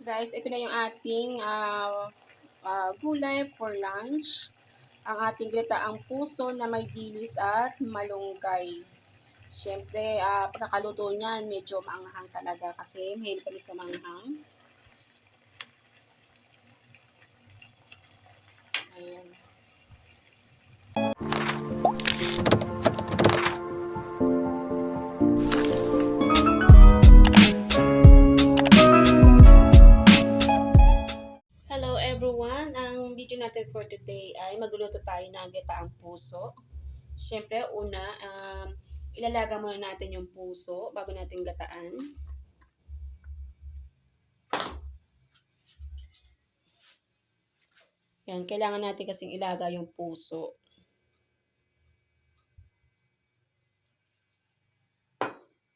Guys, ito na yung ating gulay for lunch. Ang ating gitaang puso na may dilis at malunggay. Siyempre, pagkakaluto niyan, medyo maanghang talaga kasi mahilig kami sa maanghang. Ayan. Hello everyone! Ang video natin for today ay magluluto tayo ng gitaang puso. Siyempre, una, ilalaga muna natin yung puso bago natin gataan. Yan, kailangan natin kasing ilaga yung puso.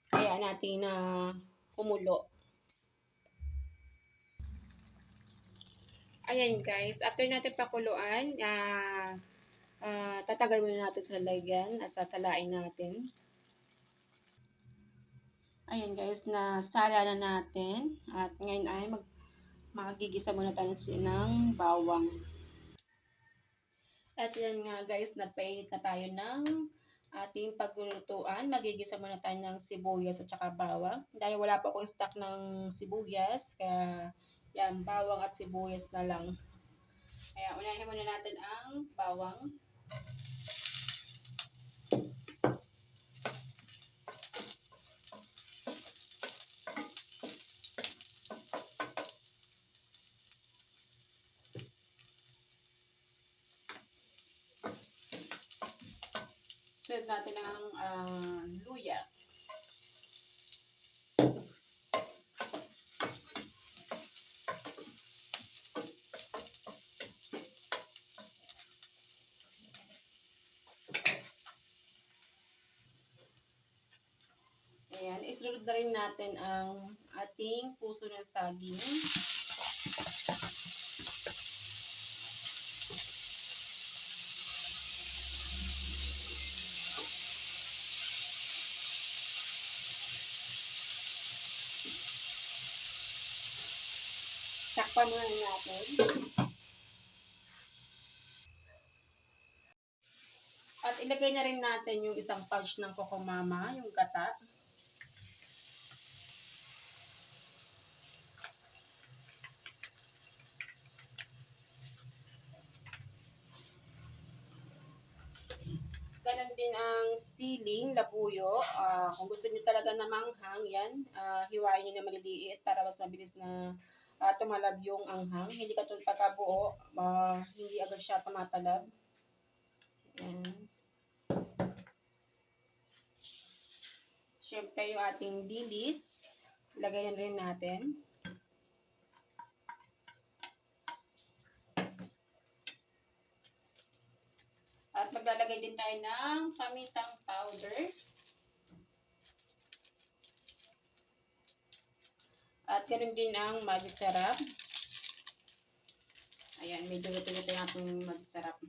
Kaya natin na kumulo. Ayan guys, after natin pakuluan, tatanggal muna natin sa lalagyan at sasalain natin. Ayan guys, nasala na natin at ngayon ay magigisa muna tayo ng bawang. At yan nga guys, nagpainit na tayo ng ating paglulutuan. Magigisa muna tayo ng sibuyas at saka bawang. Dahil wala pa akong stock ng sibuyas, kaya yan, bawang at sibuyas na lang. Kaya unahin muna natin ang bawang. Sunod natin ang luya. Ayan, isunod na rin natin ang ating puso ng saging. Takpan muna natin. At ilagay na rin natin yung isang pouch ng Cocomama, yung gata. Ganon din ang siling, labuyo. Kung gusto niyo talaga na manghang, yan, hiwain niyo na maliliit para mas mabilis na tumalab yung anghang. Hindi katulad pagkabuo, hindi agad siya tumatalab. Yan. Siyempre yung ating dilis, lagay na rin natin. At maglalagay din tayo ng pamintang powder. At ganoon din ang magsarap. Ayan, medyo luto-luto yung ating magsarap.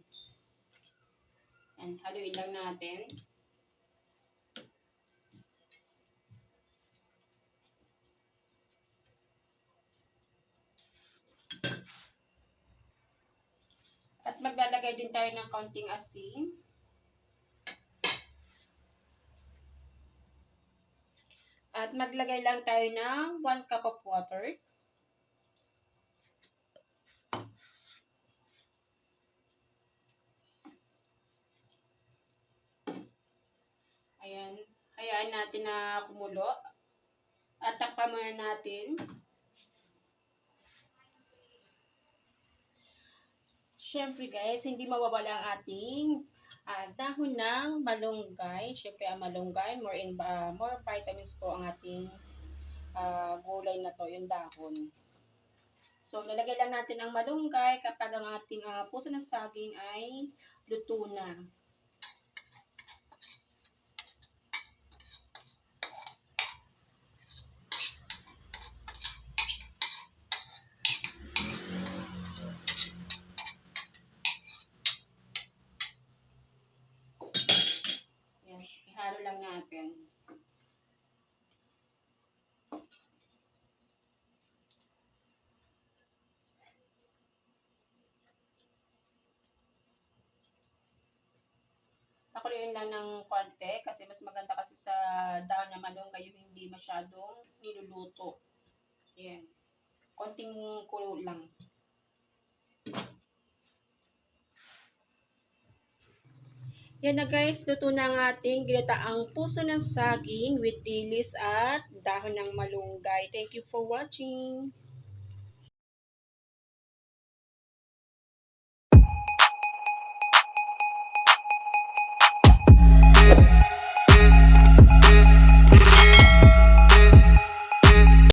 Ayan, haluin lang natin. At maglalagay din tayo ng kaunting asin. At maglagay lang tayo ng 1 cup of water. Ayan, hayaan natin na kumulo. At takpan muna natin. Siyempre guys, hindi mawawala ang ating dahon ng malunggay. Siyempre ang malunggay, more vitamins po ang ating gulay na to, yung dahon. So, lalagay lang natin ang malunggay kapag ang ating puso ng saging ay luto na. Yan, ihalo lang natin. Pakuluin lang ng konti kasi mas maganda kasi sa dahon na malunggay yung hindi masyadong niluluto. Ayan. Konting kulo lang. Yan na guys, luto na ang ating ginataang puso ng saging with dilis at dahon ng malunggay. Thank you for watching.